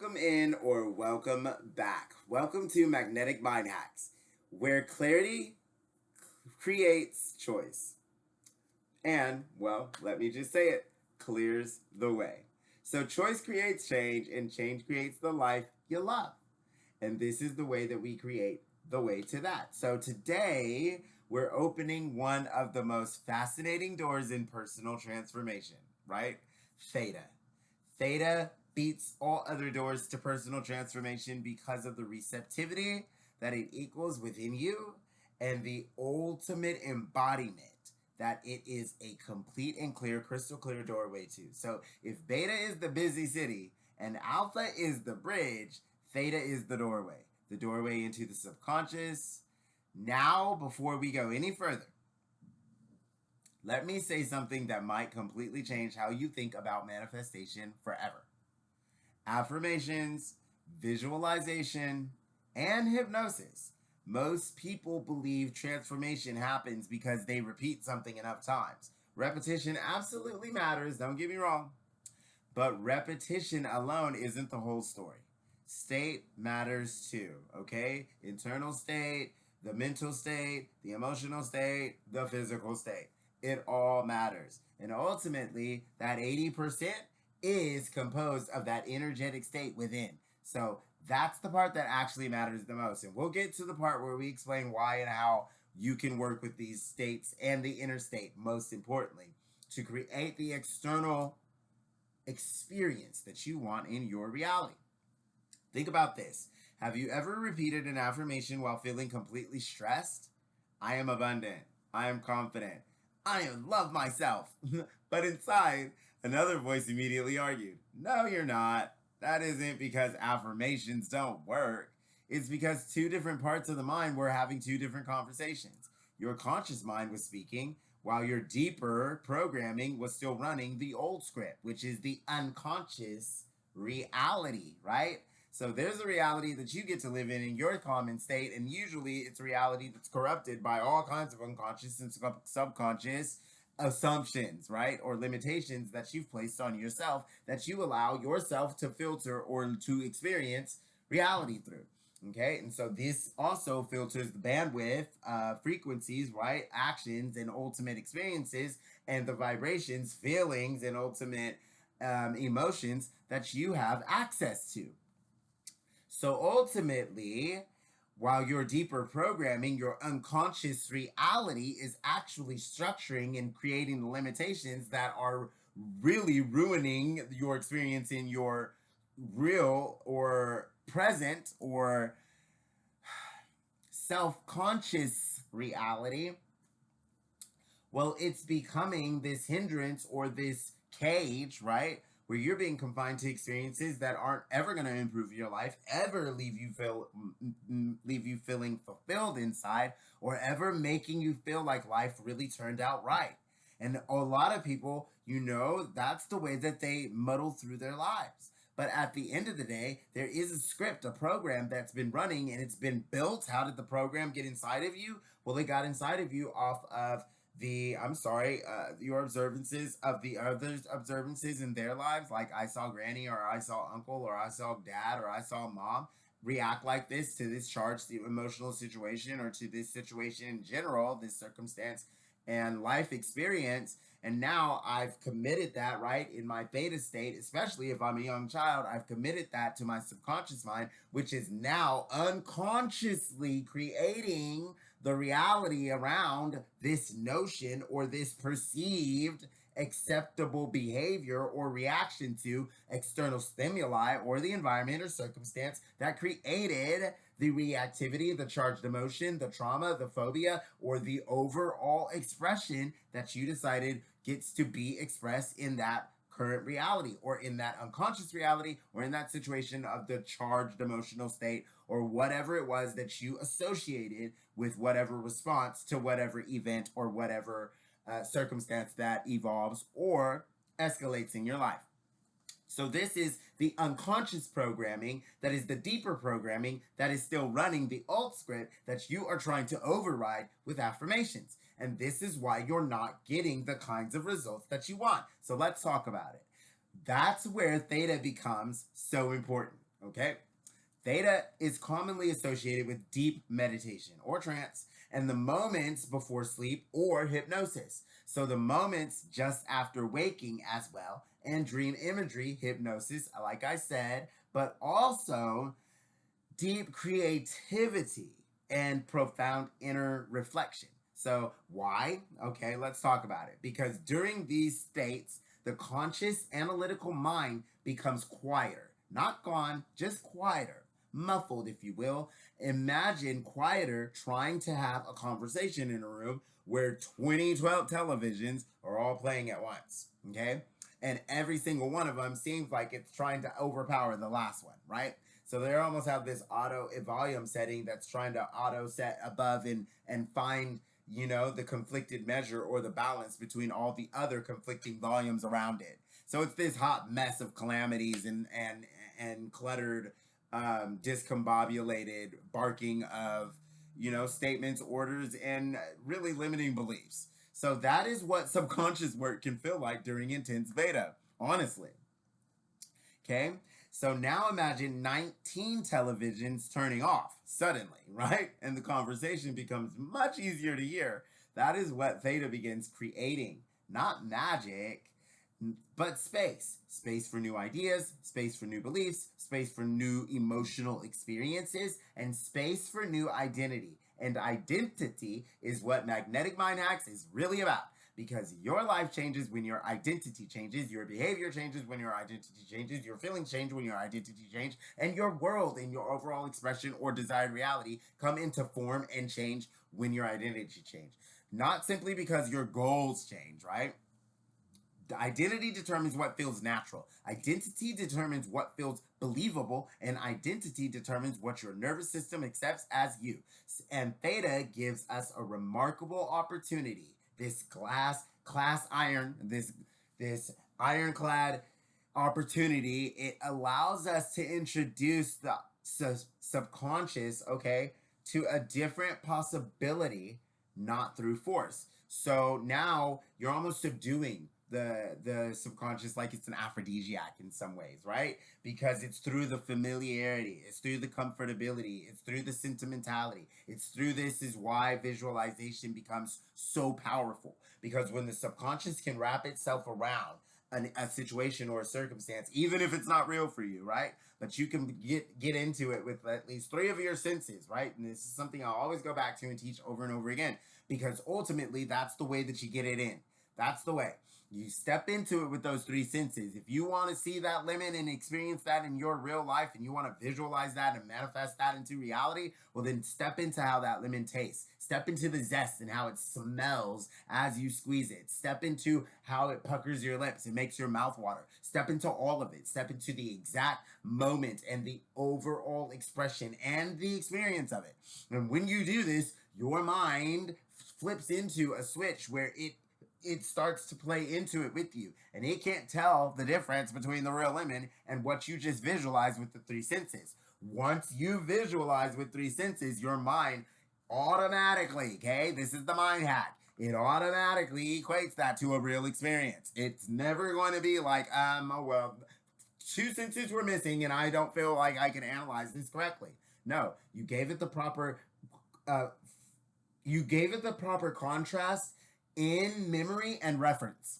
Welcome in or welcome back. Welcome to Magnetic Mind Hacks, where clarity creates choice. And, well, let me just say it, clears the way. So, choice creates change, and change creates the life you love. And this is the way that we create the way to that. So, today we're opening one of the most fascinating doors in personal transformation, right? Theta. Theta beats all other doors to personal transformation because of the receptivity that it equals within you and the ultimate embodiment that it is a complete and clear, crystal clear doorway to. So if beta is the busy city and alpha is the bridge, theta is the doorway into the subconscious. Now, before we go any further, let me say something that might completely change how you think about manifestation forever. Affirmations, visualization, and hypnosis. Most people believe transformation happens because they repeat something enough times. Repetition absolutely matters, don't get me wrong, but repetition alone isn't the whole story. State matters too, okay? Internal state, the mental state, the emotional state, the physical state. It all matters. And ultimately, that 80% is composed of that energetic state within. So that's the part that actually matters the most. And we'll get to the part where we explain why and how you can work with these states and the inner state, most importantly, to create the external experience that you want in your reality. Think about this. Have you ever repeated an affirmation while feeling completely stressed? I am abundant. I am confident. I love myself. But inside, another voice immediately argued, no, you're not. That isn't because affirmations don't work. It's because two different parts of the mind were having two different conversations. Your conscious mind was speaking, while your deeper programming was still running the old script, which is the unconscious reality, right? So there's a reality that you get to live in your common state, and usually it's a reality that's corrupted by all kinds of unconscious and subconscious assumptions, right? Or limitations that you've placed on yourself that you allow yourself to filter or to experience reality through. Okay, and so this also filters the bandwidth, frequencies, right? Actions and ultimate experiences, and the vibrations, feelings, and ultimate emotions that you have access to. So ultimately, while your deeper programming, your unconscious reality is actually structuring and creating the limitations that are really ruining your experience in your real or present or self-conscious reality. Well, it's becoming this hindrance or this cage, right? Where you're being confined to experiences that aren't ever going to improve your life, ever leave you feeling fulfilled inside, or ever making you feel like life really turned out right. And a lot of people, that's the way that they muddle through their lives. But at the end of the day, there is a script, a program that's been running and it's been built. How did the program get inside of you? Well, it got inside of you off of your observances of the others' observances in their lives. Like I saw granny, or I saw uncle, or I saw dad, or I saw mom react like this to this charged emotional situation, or to this situation in general, this circumstance and life experience. And now I've committed that, right, in my theta state, especially if I'm a young child, I've committed that to my subconscious mind, which is now unconsciously creating the reality around this notion or this perceived acceptable behavior or reaction to external stimuli or the environment or circumstance that created the reactivity, the charged emotion, the trauma, the phobia, or the overall expression that you decided gets to be expressed in that current reality, or in that unconscious reality, or in that situation of the charged emotional state, or whatever it was that you associated with whatever response to whatever event or whatever circumstance that evolves or escalates in your life. So this is the unconscious programming that is the deeper programming that is still running the alt script that you are trying to override with affirmations. And this is why you're not getting the kinds of results that you want. So let's talk about it. That's where theta becomes so important. Okay? Theta is commonly associated with deep meditation or trance and the moments before sleep or hypnosis. So the moments just after waking as well, and dream imagery, hypnosis, like I said, but also deep creativity and profound inner reflection. So, why? Okay, let's talk about it. Because during these states, the conscious analytical mind becomes quieter. Not gone, just quieter. Muffled, if you will. Imagine quieter trying to have a conversation in a room where 2012 televisions are all playing at once. Okay? And every single one of them seems like it's trying to overpower the last one, right? So they almost have this auto volume setting that's trying to auto set above and find, you know, the conflicted measure or the balance between all the other conflicting volumes around it. So it's this hot mess of calamities and cluttered, discombobulated barking of, you know, statements, orders, and really limiting beliefs. So that is what subconscious work can feel like during intense beta, honestly. Okay? So now imagine 19 televisions turning off suddenly, right? And the conversation becomes much easier to hear. That is what Theta begins creating. Not magic, but space. Space for new ideas, space for new beliefs, space for new emotional experiences, and space for new identity. And identity is what Magnetic Mind Hacks is really about. Because your life changes when your identity changes, your behavior changes when your identity changes, your feelings change when your identity changes, and your world and your overall expression or desired reality come into form and change when your identity change. Not simply because your goals change, right? The identity determines what feels natural. Identity determines what feels believable, and identity determines what your nervous system accepts as you. And Theta gives us a remarkable opportunity. This class iron, this ironclad opportunity, it allows us to introduce the subconscious, okay, to a different possibility, not through force. So now you're almost subduing the subconscious like it's an aphrodisiac in some ways, right? Because it's through the familiarity, it's through the comfortability, it's through the sentimentality, it's through this is why visualization becomes so powerful. Because when the subconscious can wrap itself around a situation or a circumstance, even if it's not real for you, right? But you can get into it with at least 3 of your senses, right? And this is something I'll always go back to and teach over and over again, because ultimately that's the way that you get it in. That's the way. You step into it with those 3 senses. If you want to see that lemon and experience that in your real life, and you want to visualize that and manifest that into reality, well, then step into how that lemon tastes. Step into the zest and how it smells as you squeeze it. Step into how it puckers your lips and makes your mouth water. Step into all of it. Step into the exact moment and the overall expression and the experience of it. And when you do this, your mind flips into a switch where it starts to play into it with you, and it can't tell the difference between the real lemon and what you just visualized with the 3 senses. Once you visualize with 3 senses, your mind automatically, okay, this is the mind hack, it automatically equates that to a real experience. It's never going to be like, oh, well, 2 senses were missing and I don't feel like I can analyze this correctly. No, you gave it the proper contrast in memory and reference.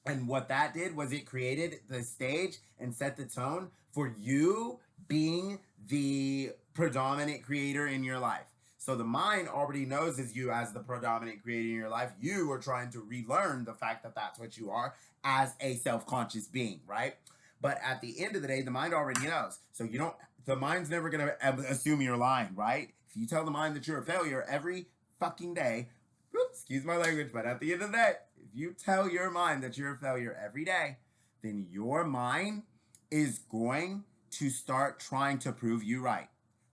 And what that did was it created the stage and set the tone for you being the predominant creator in your life. So the mind already knows as you as the predominant creator in your life. You are trying to relearn the fact that that's what you are as a self-conscious being, right? But at the end of the day, the mind already knows. So you don't, the mind's never going to assume you're lying, right? If you tell the mind that you're a failure every fucking day, excuse my language, but at the end of the day, if you tell your mind that you're a failure every day, then your mind is going to start trying to prove you right.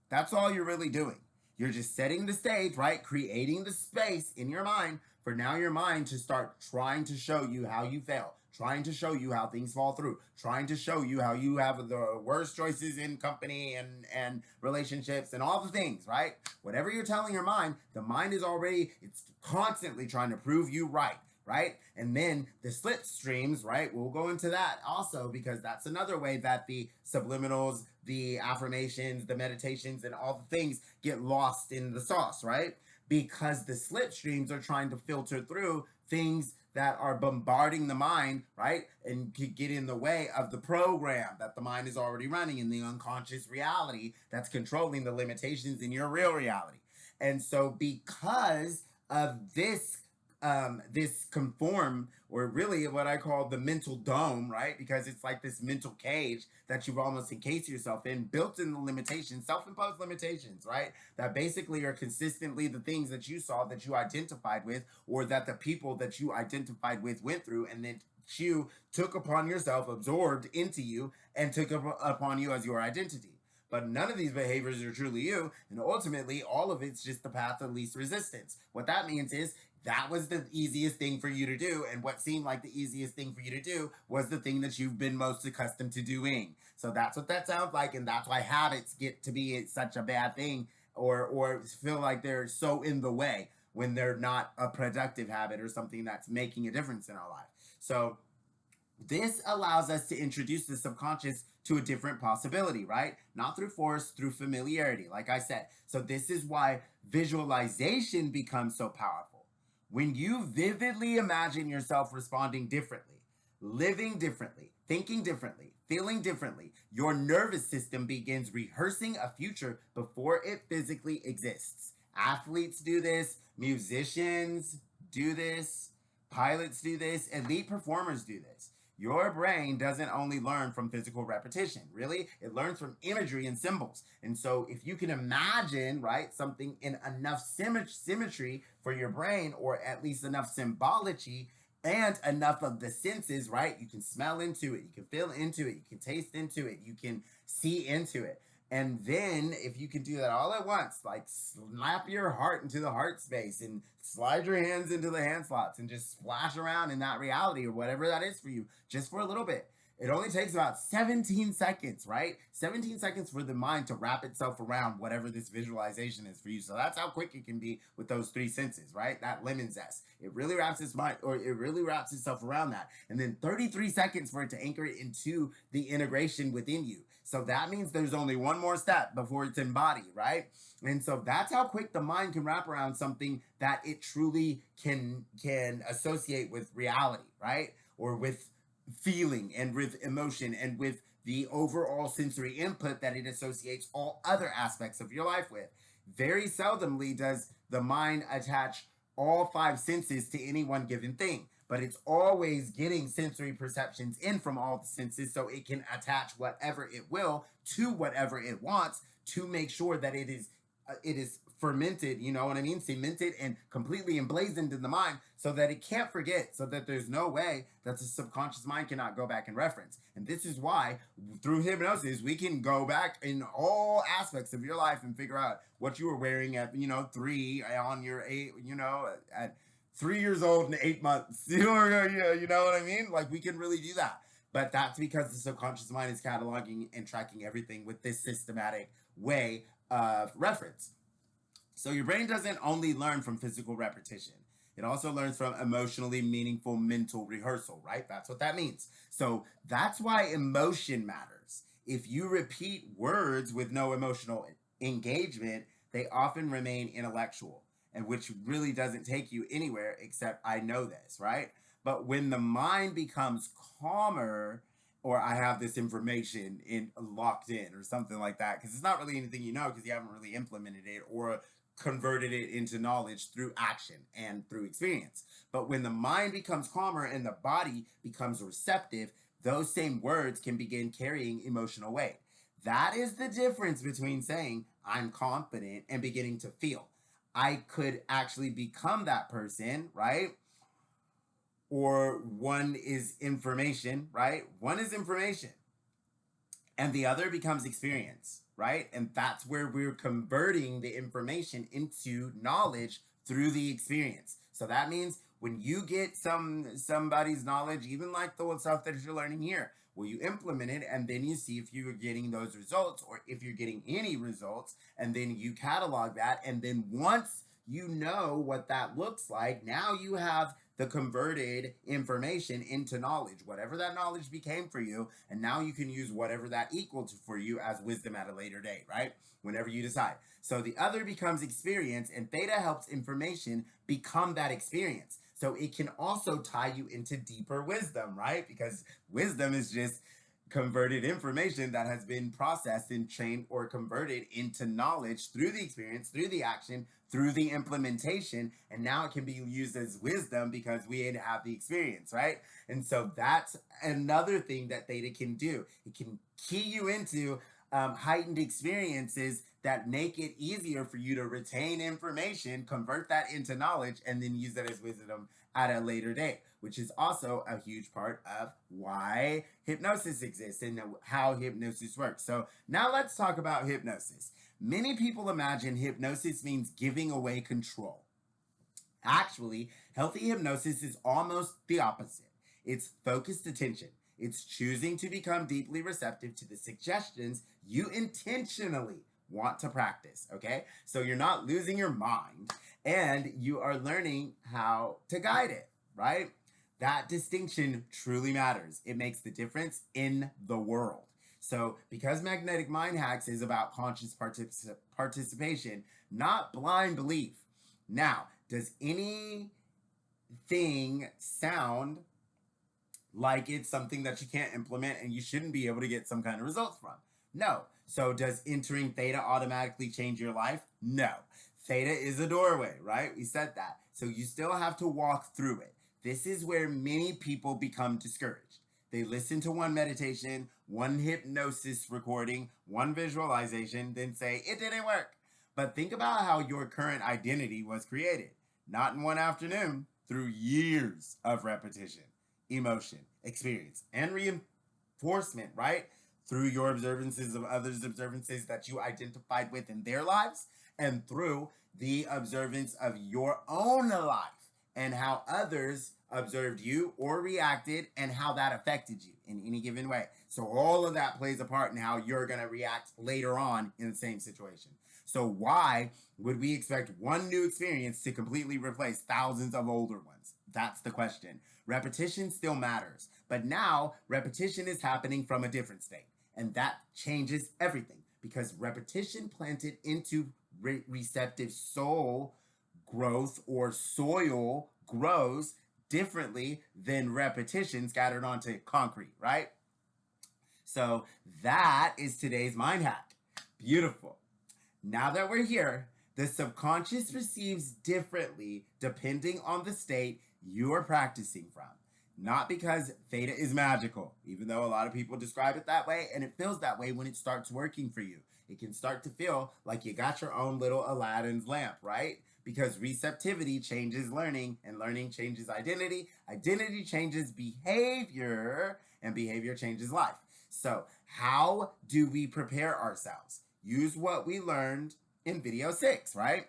That's all you're really doing. You're just setting the stage, right? Creating the space in your mind for now your mind to start trying to show you how you fail, trying to show you how things fall through, trying to show you how you have the worst choices in company and relationships and all the things, right? Whatever you're telling your mind, the mind is already, it's constantly trying to prove you right. right? And then the slipstreams, right? We'll go into that also because that's another way that the subliminals, the affirmations, the meditations, and all the things get lost in the sauce, right? Because the slipstreams are trying to filter through things that are bombarding the mind, right? And could get in the way of the program that the mind is already running in the unconscious reality that's controlling the limitations in your real reality. And so because of this conform, or really what I call the mental dome, right? Because it's like this mental cage that you've almost encased yourself in, built in the limitations, self-imposed limitations, right? That basically are consistently the things that you saw, that you identified with, or that the people that you identified with went through, and then you took upon yourself, absorbed into you, and took upon you as your identity. But none of these behaviors are truly you, and ultimately, all of it's just the path of least resistance. What that means is that was the easiest thing for you to do, and what seemed like the easiest thing for you to do was the thing that you've been most accustomed to doing. So that's what that sounds like, and that's why habits get to be such a bad thing, or feel like they're so in the way when they're not a productive habit or something that's making a difference in our life. So this allows us to introduce the subconscious to a different possibility, right? Not through force, through familiarity, like I said. So this is why visualization becomes so powerful. When you vividly imagine yourself responding differently, living differently, thinking differently, feeling differently, your nervous system begins rehearsing a future before it physically exists. Athletes do this, musicians do this, pilots do this, elite performers do this. Your brain doesn't only learn from physical repetition, really, it learns from imagery and symbols. And so if you can imagine, right, something in enough symmetry for your brain, or at least enough symbology and enough of the senses, right, you can smell into it, you can feel into it, you can taste into it, you can see into it. And then if you can do that all at once, like slap your heart into the heart space and slide your hands into the hand slots and just splash around in that reality or whatever that is for you, just for a little bit. It only takes about 17 seconds, right? 17 seconds for the mind to wrap itself around whatever this visualization is for you. So that's how quick it can be with those three senses, right? That lemon zest. It really wraps its mind, or it really wraps itself around that. And then 33 seconds for it to anchor it into the integration within you. So that means there's only one more step before it's embodied, right? And so that's how quick the mind can wrap around something that it truly can associate with reality, right? Or with feeling and with emotion and with the overall sensory input that it associates all other aspects of your life with. Very seldomly does the mind attach all five senses to any one given thing, but it's always getting sensory perceptions in from all the senses so it can attach whatever it will to whatever it wants to make sure that it is fermented, you know what I mean, cemented and completely emblazoned in the mind so that it can't forget, so that there's no way that the subconscious mind cannot go back and reference. And this is why through hypnosis we can go back in all aspects of your life and figure out what you were wearing at 3 on your 8, at 3 years old and 8 months. You know what I mean? Like, we can really do that. But that's because the subconscious mind is cataloging and tracking everything with this systematic way of reference. So your brain doesn't only learn from physical repetition. It also learns from emotionally meaningful mental rehearsal, right? That's what that means. So that's why emotion matters. If you repeat words with no emotional engagement, they often remain intellectual, and which really doesn't take you anywhere except I know this, right? But when the mind becomes calmer, or I have this information in locked in or something like that, because it's not really anything you know because you haven't really implemented it or converted it into knowledge through action and through experience. But when the mind becomes calmer and the body becomes receptive, those same words can begin carrying emotional weight. That is the difference between saying I'm confident and beginning to feel. I could actually become that person, right? Or one is information, right? One is information and the other becomes experience, right? And that's where we're converting the information into knowledge through the experience. So that means when you get somebody's knowledge, even like the stuff that you're learning here, well, you implement it and then you see if you're getting those results or if you're getting any results, and then you catalog that. And then once you know what that looks like, now you have the converted information into knowledge, whatever that knowledge became for you, and now you can use whatever that equal to for you as wisdom at a later date, right? Whenever you decide. So the other becomes experience, and theta helps information become that experience. So it can also tie you into deeper wisdom, right? Because wisdom is just converted information that has been processed and trained or converted into knowledge through the experience, through the action, through the implementation, and now it can be used as wisdom because we have the experience, right? And so that's another thing that theta can do. It can key you into heightened experiences that make it easier for you to retain information, convert that into knowledge, and then use that as wisdom at a later date, which is also a huge part of why hypnosis exists and how hypnosis works. So now let's talk about hypnosis. Many people imagine hypnosis means giving away control. Actually, healthy hypnosis is almost the opposite. It's focused attention. It's choosing to become deeply receptive to the suggestions you intentionally want to practice, okay? So you're not losing your mind and you are learning how to guide it, right? That distinction truly matters. It makes the difference in the world. So because magnetic mind hacks is about conscious participation, not blind belief. Now, does anything sound like it's something that you can't implement and you shouldn't be able to get some kind of results from? No. So does entering theta automatically change your life? No. Theta is a doorway, right? We said that. So you still have to walk through it. This is where many people become discouraged. They listen to one meditation, one hypnosis recording, one visualization, then say, it didn't work. But think about how your current identity was created. Not in one afternoon, through years of repetition, emotion, experience, and reinforcement, right? Through your observances of others' observances that you identified with in their lives, and through the observance of your own life and how others observed you or reacted and how that affected you in any given way. So all of that plays a part in how you're going to react later on in the same situation. So why would we expect one new experience to completely replace thousands of older ones? That's the question. Repetition still matters, but now repetition is happening from a different state, and that changes everything because repetition planted into receptive soul growth or soil grows differently than repetition scattered onto concrete, right? So that is today's mind hack. Beautiful. Now that we're here, the subconscious receives differently depending on the state you're practicing from. Not because theta is magical, even though a lot of people describe it that way, and it feels that way when it starts working for you. It can start to feel like you got your own little Aladdin's lamp, right? Because receptivity changes learning, and learning changes identity. Identity changes behavior, and behavior changes life. So how do we prepare ourselves? Use what we learned in video 6, right?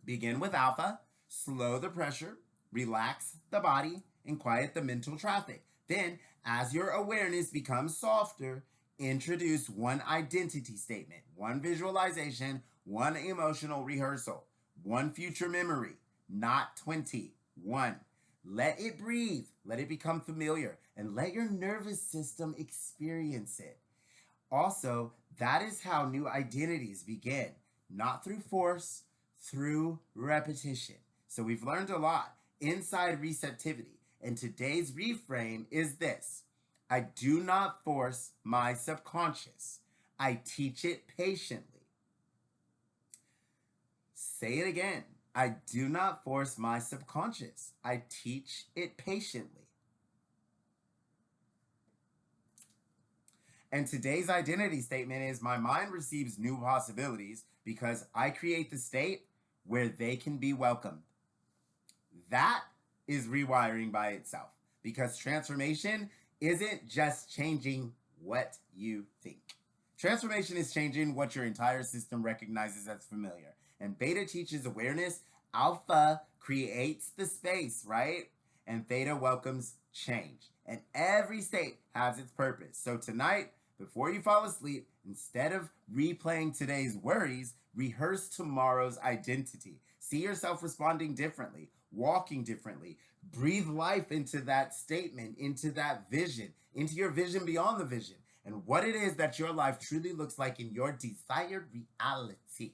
Begin with alpha, slow the pressure, relax the body, and quiet the mental traffic. Then, as your awareness becomes softer, introduce one identity statement, one visualization, one emotional rehearsal, one future memory, not 20, one. Let it breathe, let it become familiar, and let your nervous system experience it. Also, that is how new identities begin, not through force, through repetition. So we've learned a lot inside receptivity, and today's reframe is this: I do not force my subconscious. I teach it patiently. Say it again. I do not force my subconscious. I teach it patiently. And today's identity statement is my mind receives new possibilities because I create the state where they can be welcomed. That is rewiring by itself because transformation isn't just changing what you think. Transformation is changing what your entire system recognizes as familiar. And beta teaches awareness, alpha creates the space, right? And theta welcomes change. And every state has its purpose. So tonight, before you fall asleep, instead of replaying today's worries, rehearse tomorrow's identity. See yourself responding differently. walking differently. Breathe life into that statement, into that vision, into your vision beyond the vision, and what it is that your life truly looks like in your desired reality.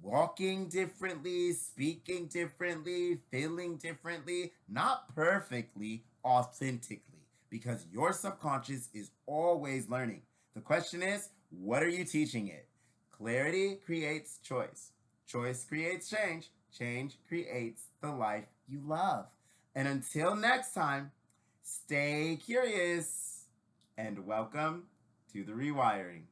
Walking differently, speaking differently, feeling differently, not perfectly, authentically, because your subconscious is always learning. The question is, what are you teaching it? Clarity creates choice. Choice creates change. Change creates the life you love. And until next time, stay curious and welcome to the rewiring.